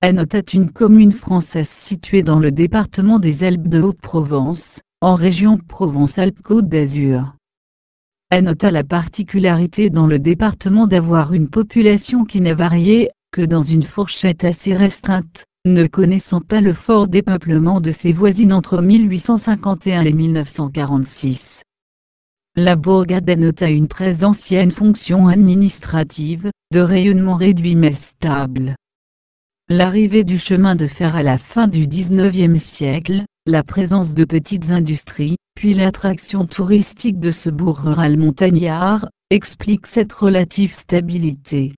Anote est une commune française située dans le département des Alpes de Haute-Provence, en région Provence-Alpes-Côte d'Azur. Anote a la particularité dans le département d'avoir une population qui n'a varié que dans une fourchette assez restreinte, ne connaissant pas le fort dépeuplement de ses voisines entre 1851 et 1946. La bourgade d'Anote a une très ancienne fonction administrative, de rayonnement réduit mais stable. L'arrivée du chemin de fer à la fin du XIXe siècle, la présence de petites industries, puis l'attraction touristique de ce bourg rural montagnard, expliquent cette relative stabilité.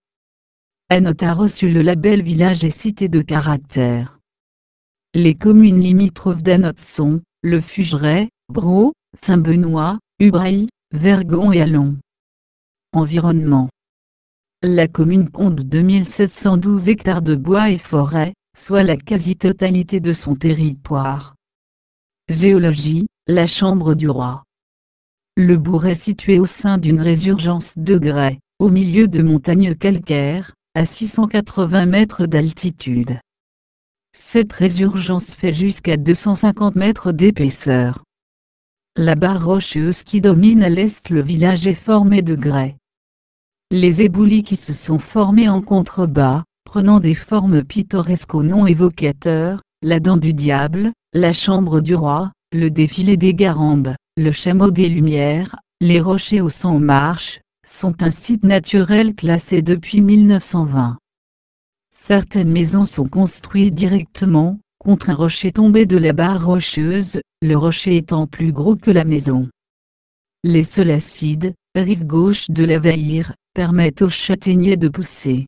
Anote a reçu le label village et cité de caractère. Les communes limitrophes d'Anote sont Le Fugeret, Brault, Saint-Benoît, Ubrail, Vergon et Allons. Environnement. La commune compte 2712 hectares de bois et forêts, soit la quasi-totalité de son territoire. Géologie, la Chambre du Roi. Le bourg est situé au sein d'une résurgence de grès, au milieu de montagnes calcaires, à 680 mètres d'altitude. Cette résurgence fait jusqu'à 250 mètres d'épaisseur. La barre rocheuse qui domine à l'est le village est formée de grès. Les éboulis qui se sont formés en contrebas, prenant des formes pittoresques au nom évocateur, la dent du diable, la chambre du roi, le défilé des Garambes, le chameau des Lumières, les rochers au sang en marche, sont un site naturel classé depuis 1920. Certaines maisons sont construites directement, contre un rocher tombé de la barre rocheuse, le rocher étant plus gros que la maison. Les sols acides, rive gauche de la Vaïre, permettent aux châtaigniers de pousser.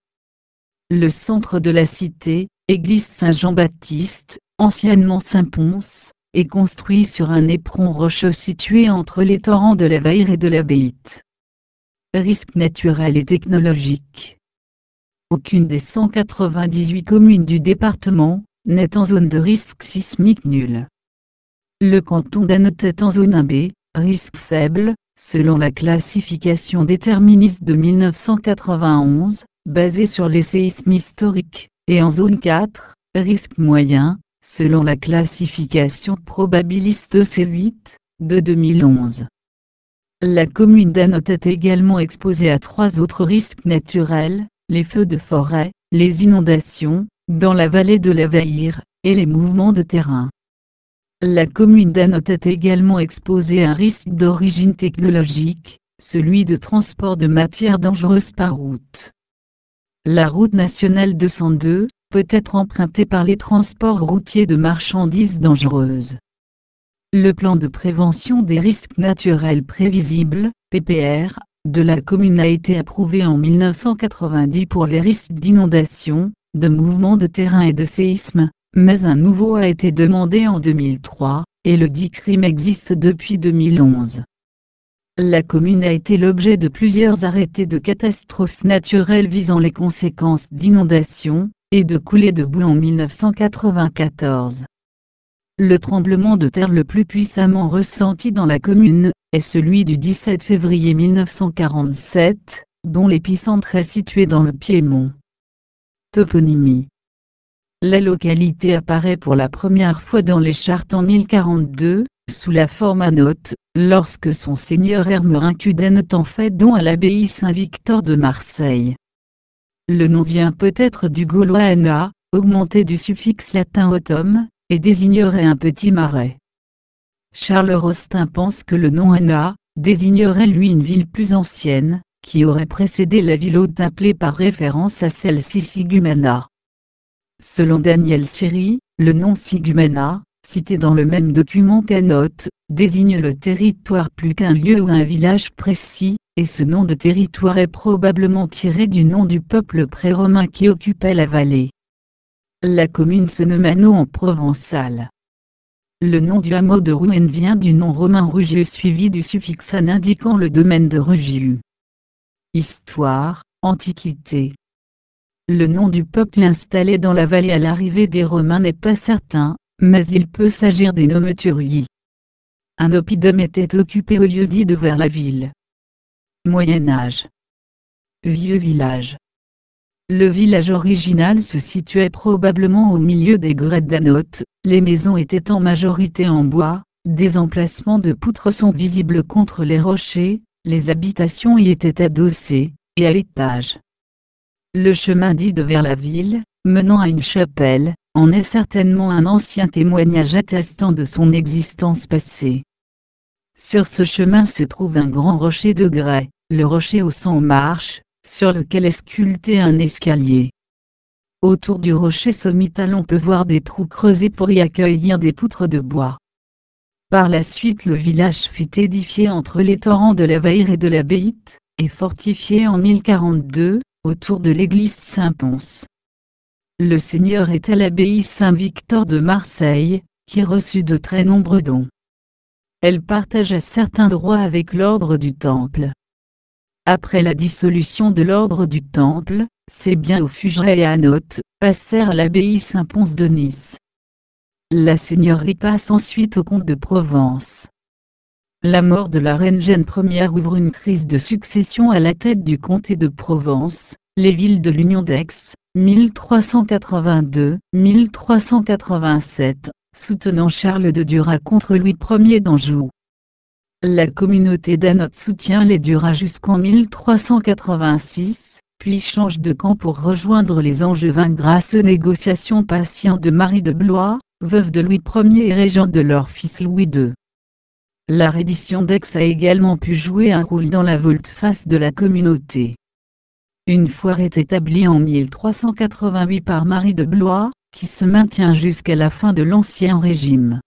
Le centre de la cité, église Saint-Jean-Baptiste, anciennement Saint-Pons, est construit sur un éperon rocheux situé entre les torrents de la Vaïre et de la Béite. Risques naturels et technologiques. Aucune des 198 communes du département n'est en zone de risque sismique nul. Le canton d'Anote est en zone 1B, risque faible, selon la classification déterministe de 1991, basée sur les séismes historiques, et en zone 4, risque moyen, selon la classification probabiliste EC8, de 2011. La commune d'Anote est également exposée à 3 autres risques naturels, les feux de forêt, les inondations, dans la vallée de la Vaïre, et les mouvements de terrain. La commune d'Anote est également exposée à un risque d'origine technologique, celui de transport de matières dangereuses par route. La route nationale 202 peut être empruntée par les transports routiers de marchandises dangereuses. Le plan de prévention des risques naturels prévisibles, PPR, de la commune a été approuvé en 1990 pour les risques d'inondation, de mouvements de terrain et de séisme, mais un nouveau a été demandé en 2003, et le dit crime existe depuis 2011. La commune a été l'objet de plusieurs arrêtés de catastrophes naturelles visant les conséquences d'inondations, et de coulées de boue en 1994. Le tremblement de terre le plus puissamment ressenti dans la commune, est celui du 17 février 1947, dont l'épicentre est situé dans le Piémont. Toponymie. La localité apparaît pour la première fois dans les chartes en 1042, sous la forme Anote, lorsque son seigneur Hermerin d'Anote en fait don à l'abbaye Saint-Victor de Marseille. Le nom vient peut-être du gaulois Anna, augmenté du suffixe latin autum, et désignerait un petit marais. Charles Rostin pense que le nom Anna désignerait lui une ville plus ancienne, qui aurait précédé la ville haute appelée par référence à celle-ci Sigumana. Selon Daniel Siri, le nom Sigumana, cité dans le même document qu'Anote, désigne le territoire plus qu'un lieu ou un village précis, et ce nom de territoire est probablement tiré du nom du peuple pré-romain qui occupait la vallée. La commune se nomme Anno en provençal. Le nom du hameau de Rouen vient du nom romain Rugiu suivi du suffixe an indiquant le domaine de Rugiu. Histoire, Antiquité. Le nom du peuple installé dans la vallée à l'arrivée des Romains n'est pas certain, mais il peut s'agir des Nometurii. Un oppidum était occupé au lieu-dit de vers la ville. Moyen Âge. Vieux village. Le village original se situait probablement au milieu des grèdes d'Anote, les maisons étaient en majorité en bois, des emplacements de poutres sont visibles contre les rochers, les habitations y étaient adossées, et à l'étage. Le chemin dit de vers la ville, menant à une chapelle, en est certainement un ancien témoignage attestant de son existence passée. Sur ce chemin se trouve un grand rocher de grès, le rocher aux 100 marches, sur lequel est sculpté un escalier. Autour du rocher sommital on peut voir des trous creusés pour y accueillir des poutres de bois. Par la suite le village fut édifié entre les torrents de la Vaïre et de la Béite, et fortifié en 1042, autour de l'église Saint-Pons. Le seigneur était l'abbaye Saint-Victor de Marseille, qui reçut de très nombreux dons. Elle partagea certains droits avec l'ordre du Temple. Après la dissolution de l'ordre du Temple, ses biens au Fugeret et à Note passèrent à l'abbaye Saint-Pons de Nice. La seigneurie passe ensuite au comte de Provence. La mort de la reine Jeanne Ier ouvre une crise de succession à la tête du comté de Provence, les villes de l'Union d'Aix, 1382-1387, soutenant Charles de Duras contre Louis Ier d'Anjou. La communauté d'Anote soutient les Duras jusqu'en 1386, puis change de camp pour rejoindre les Angevins grâce aux négociations patientes de Marie de Blois, veuve de Louis Ier et régente de leur fils Louis II. La reddition d'Aix a également pu jouer un rôle dans la volte-face de la communauté. Une foire est établie en 1388 par Marie de Blois, qui se maintient jusqu'à la fin de l'Ancien Régime.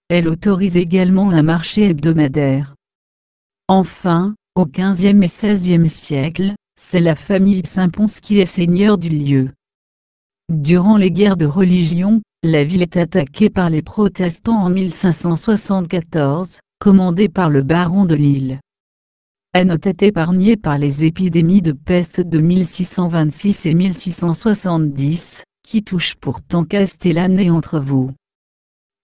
Elle autorise également un marché hebdomadaire. Enfin, au XVe et XVIe siècle, c'est la famille Saint-Pons qui est seigneur du lieu. Durant les guerres de religion, la ville est attaquée par les protestants en 1574, commandés par le baron de Lille. Anote est épargnée par les épidémies de peste de 1626 et 1670, qui touchent pourtant Castellane et Entrevaux.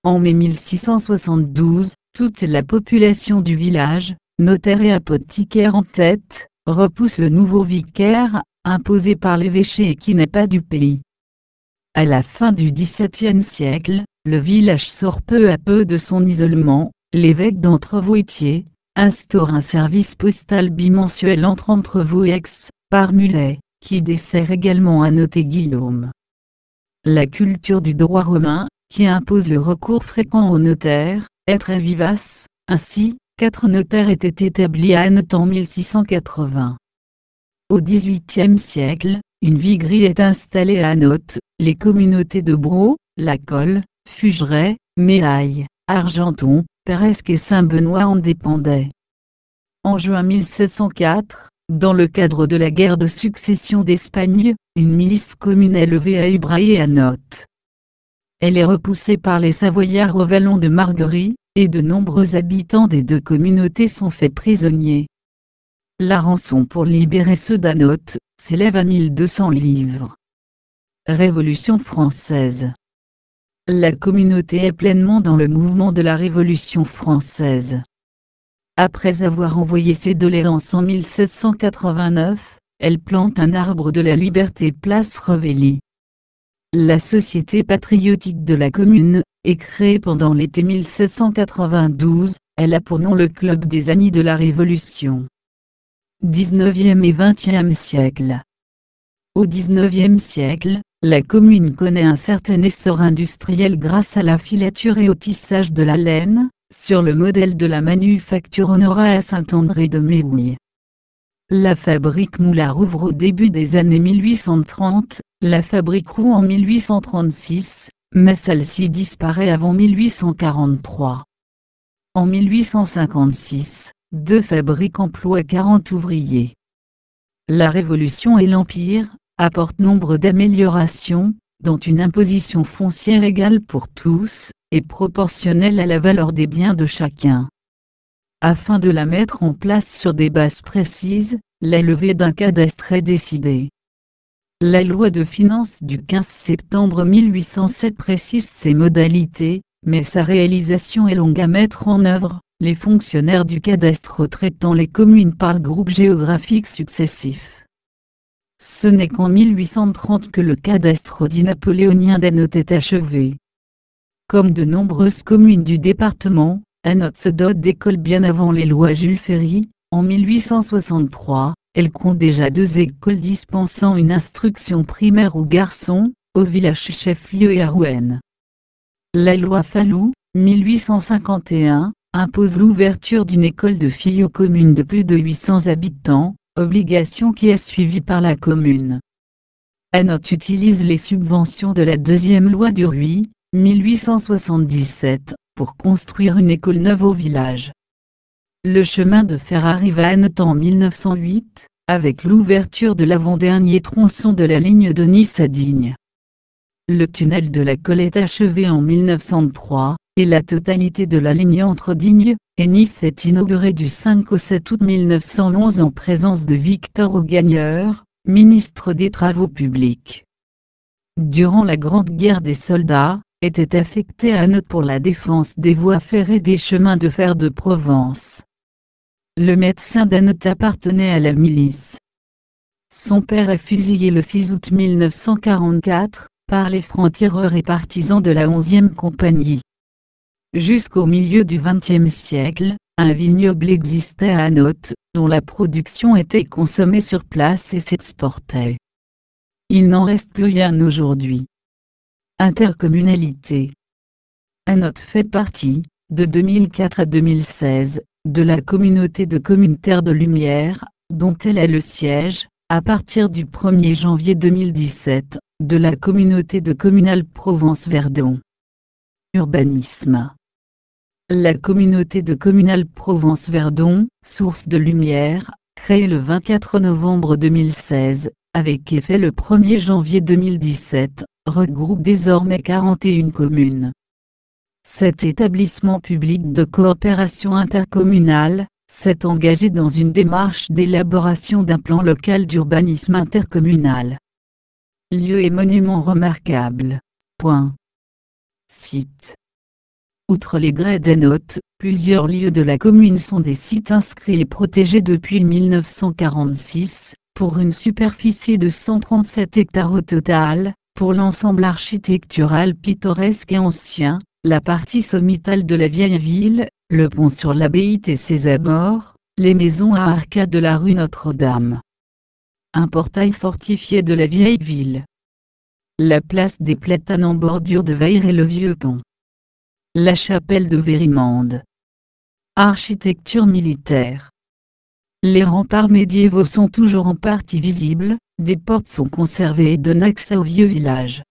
En mai 1672, toute la population du village, notaire et apothicaire en tête, repousse le nouveau vicaire, imposé par l'évêché et qui n'est pas du pays. À la fin du XVIIe siècle, le village sort peu à peu de son isolement, l'évêque d'Entrevaux-Étier instaure un service postal bimensuel entre Entrevaux et Aix, par Mullet, qui dessert également Anote et Guillaume. La culture du droit romain, qui impose le recours fréquent aux notaires, est très vivace, ainsi, 4 notaires étaient établis à Anote en 1680. Au XVIIIe siècle, une viguerie est installée à Anote, les communautés de Braud, La Colle, Fugeret, Méhaille, Argenton, Peresque et Saint-Benoît en dépendaient. En juin 1704, dans le cadre de la guerre de succession d'Espagne, une milice commune est levée à Ubrail et à Note. Elle est repoussée par les Savoyards au vallon de Marguerie, et de nombreux habitants des deux communautés sont faits prisonniers. La rançon pour libérer ceux d'Anote s'élève à 1200 livres. Révolution française. La communauté est pleinement dans le mouvement de la Révolution française. Après avoir envoyé ses doléances en 1789, elle plante un arbre de la liberté place Revelli. La Société patriotique de la commune est créée pendant l'été 1792, elle a pour nom le Club des Amis de la Révolution. 19e et 20e siècle. Au 19e siècle, la commune connaît un certain essor industriel grâce à la filature et au tissage de la laine, sur le modèle de la manufacture Honorat à Saint-André de Méhouilles. La fabrique Moulard ouvre au début des années 1830, la fabrique Roux en 1836, mais celle-ci disparaît avant 1843. En 1856, 2 fabriques emploient 40 ouvriers. La Révolution et l'Empire apportent nombre d'améliorations, dont une imposition foncière égale pour tous, et proportionnelle à la valeur des biens de chacun. Afin de la mettre en place sur des bases précises, la levée d'un cadastre est décidée. La loi de finances du 15 septembre 1807 précise ses modalités, mais sa réalisation est longue à mettre en œuvre, les fonctionnaires du cadastre traitant les communes par groupes géographiques successifs. Ce n'est qu'en 1830 que le cadastre dit napoléonien d'Anotte est achevé. Comme de nombreuses communes du département, Anotte se dote d'écoles bien avant les lois Jules Ferry. En 1863, elle compte déjà 2 écoles dispensant une instruction primaire aux garçons, au village chef-lieu et à Rouen. La loi Fallou, 1851, impose l'ouverture d'une école de filles aux communes de plus de 800 habitants, obligation qui est suivie par la commune. Anotte utilise les subventions de la deuxième loi du Rhuys, 1877, pour construire une école neuve au village. Le chemin de fer arrive à Anotte en 1908, avec l'ouverture de l'avant-dernier tronçon de la ligne de Nice à Digne. Le tunnel de la Colle est achevé en 1903, et la totalité de la ligne entre Digne et Nice est inaugurée du 5 au 7 août 1911 en présence de Victor Augagneur, ministre des Travaux publics. Durant la Grande Guerre des soldats, était affecté à Anotte pour la défense des voies ferrées des chemins de fer de Provence. Le médecin d'Anotte appartenait à la milice. Son père est fusillé le 6 août 1944, par les francs-tireurs et partisans de la 11e compagnie. Jusqu'au milieu du XXe siècle, un vignoble existait à Anotte, dont la production était consommée sur place et s'exportait. Il n'en reste plus rien aujourd'hui. Intercommunalité. Anotte fait partie, de 2004 à 2016, de la communauté de communes Terre de Lumière, dont elle est le siège, à partir du 1er janvier 2017, de la communauté de communales Provence-Verdon. Urbanisme. La communauté de communales Provence-Verdon, source de lumière, créée le 24 novembre 2016, avec effet le 1er janvier 2017, regroupe désormais 41 communes. Cet établissement public de coopération intercommunale s'est engagé dans une démarche d'élaboration d'un plan local d'urbanisme intercommunal. Lieux et monuments remarquables. Site. Outre les grès d'Anotte, plusieurs lieux de la commune sont des sites inscrits et protégés depuis 1946, pour une superficie de 137 hectares au total, pour l'ensemble architectural pittoresque et ancien, la partie sommitale de la vieille ville, le pont sur l'abbaye et ses abords, les maisons à arcades de la rue Notre-Dame. Un portail fortifié de la vieille ville. La place des Platanes en bordure de Vayres et le vieux pont. La chapelle de Vérimande. Architecture militaire. Les remparts médiévaux sont toujours en partie visibles, des portes sont conservées et donnent accès au vieux village.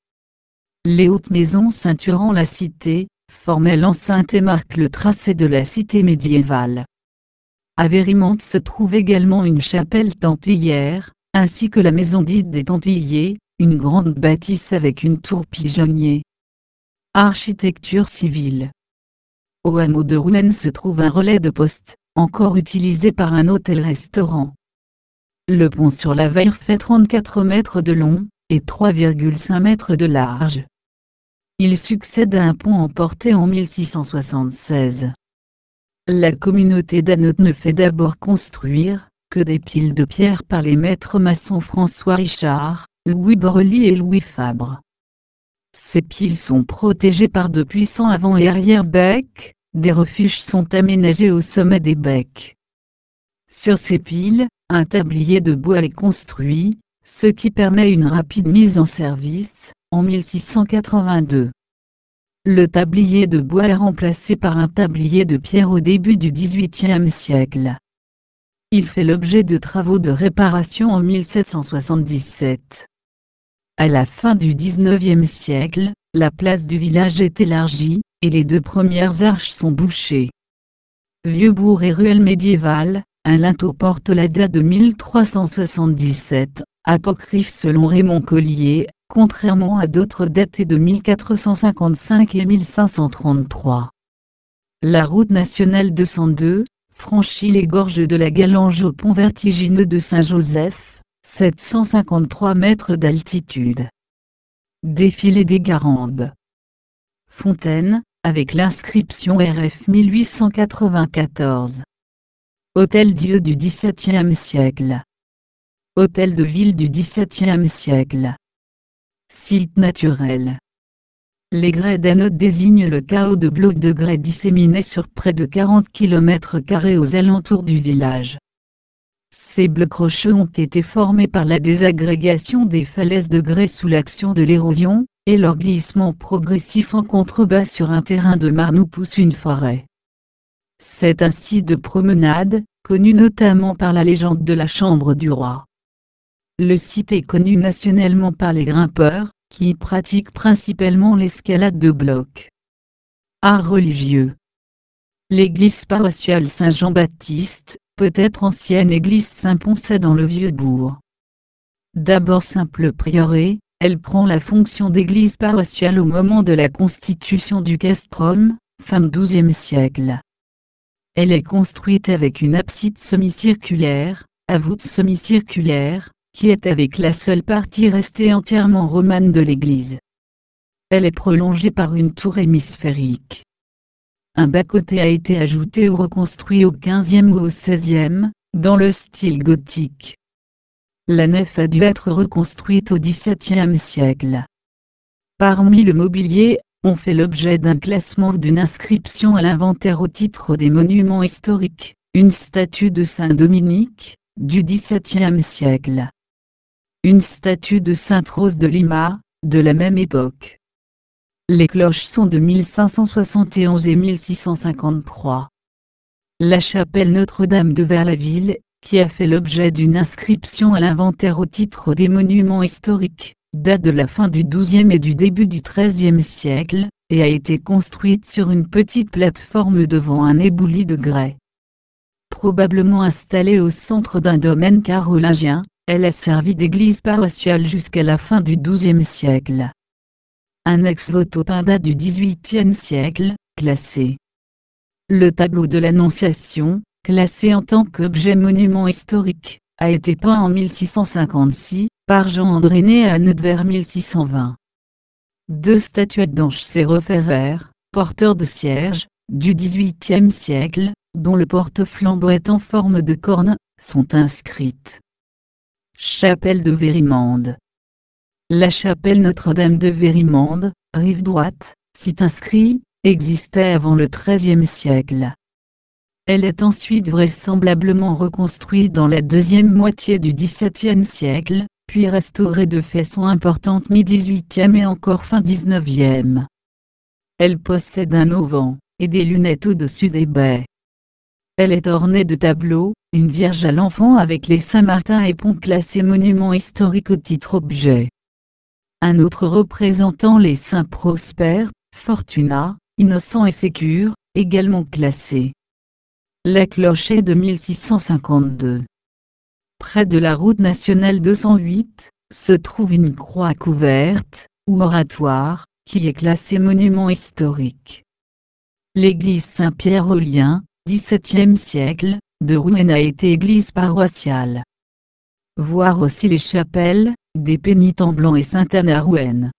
Les hautes maisons ceinturant la cité, formaient l'enceinte et marquent le tracé de la cité médiévale. À Vérimande se trouve également une chapelle templière, ainsi que la maison dite des Templiers, une grande bâtisse avec une tour pigeonnier. Architecture civile. Au hameau de Rouen se trouve un relais de poste, encore utilisé par un hôtel-restaurant. Le pont sur la Vayre fait 34 mètres de long, et 3,5 mètres de large. Il succède à un pont emporté en 1676. La communauté d'Anotte ne fait d'abord construire que des piles de pierre par les maîtres maçons François Richard, Louis Borrely et Louis Fabre. Ces piles sont protégées par de puissants avant- et arrière-becs, des refuges sont aménagés au sommet des becs. Sur ces piles, un tablier de bois est construit, ce qui permet une rapide mise en service, en 1682. Le tablier de bois est remplacé par un tablier de pierre au début du XVIIIe siècle. Il fait l'objet de travaux de réparation en 1777. À la fin du XIXe siècle, la place du village est élargie, et les 2 premières arches sont bouchées. Vieux bourg et ruelle médiévale, un linteau porte la date de 1377, apocryphe selon Raymond Collier, contrairement à d'autres datées de 1455 et 1533. La route nationale 202, franchit les gorges de la Galange au pont vertigineux de Saint-Joseph, 753 mètres d'altitude. Défilé des Garambes. Fontaine, avec l'inscription RF 1894. Hôtel-Dieu du XVIIe siècle. hôtel de ville du XVIIe siècle. Site naturel. Les grès d'Hainaut désignent le chaos de blocs de grès disséminés sur près de 40 km² aux alentours du village. Ces blocs rocheux ont été formés par la désagrégation des falaises de grès sous l'action de l'érosion, et leur glissement progressif en contrebas sur un terrain de marne où pousse une forêt. C'est un site de promenade, connu notamment par la légende de la Chambre du Roi. Le site est connu nationalement par les grimpeurs, qui y pratiquent principalement l'escalade de blocs. Art religieux. L'église paroissiale Saint-Jean-Baptiste, peut-être ancienne église Saint-Poncet dans le Vieux-Bourg. D'abord simple prieuré, elle prend la fonction d'église paroissiale au moment de la constitution du castrum, fin XIIe siècle. Elle est construite avec une abside semi-circulaire, à voûte semi-circulaire, qui est avec la seule partie restée entièrement romane de l'église. Elle est prolongée par une tour hémisphérique. Un bas-côté a été ajouté ou reconstruit au XVe ou au XVIe, dans le style gothique. La nef a dû être reconstruite au XVIIe siècle. Parmi le mobilier, on fait l'objet d'un classement ou d'une inscription à l'inventaire au titre des monuments historiques, une statue de Saint-Dominique, du XVIIe siècle. Une statue de Sainte Rose de Lima, de la même époque. Les cloches sont de 1571 et 1653. La chapelle Notre-Dame de Vers-la-Ville, qui a fait l'objet d'une inscription à l'inventaire au titre des monuments historiques, date de la fin du XIIe et du début du XIIIe siècle, et a été construite sur une petite plateforme devant un éboulis de grès. Probablement installée au centre d'un domaine carolingien, elle a servi d'église paroissiale jusqu'à la fin du XIIe siècle. Un ex-voto peint date du XVIIIe siècle, classé. Le tableau de l'Annonciation, classé en tant qu'objet monument historique, a été peint en 1656, par Jean-André Né à Hainaut vers 1620. Deux statuettes d'anges sérophéraires, porteurs de cierges, du XVIIIe siècle, dont le porte-flambeau est en forme de corne, sont inscrites. Chapelle de Vérimande. La chapelle Notre-Dame de Vérimande, rive droite, site inscrit, existait avant le XIIIe siècle. Elle est ensuite vraisemblablement reconstruite dans la deuxième moitié du XVIIe siècle, puis restaurée de façon importante mi-XVIIIe et encore fin XIXe. Elle possède un auvent, et des lunettes au-dessus des baies. Elle est ornée de tableaux, une Vierge à l'Enfant avec les Saint-Martin et Pont classés monuments historiques au titre objet. Un autre représentant les Saints Prosper, Fortuna, Innocent et Sécure, également classé. La cloche est de 1652. Près de la route nationale 208, se trouve une croix couverte, ou oratoire, qui est classée monument historique. L'église Saint-Pierre aux Liens, XVIIe siècle, de Rouen a été église paroissiale. Voir aussi les chapelles, des pénitents blancs et Sainte-Anne à Rouen.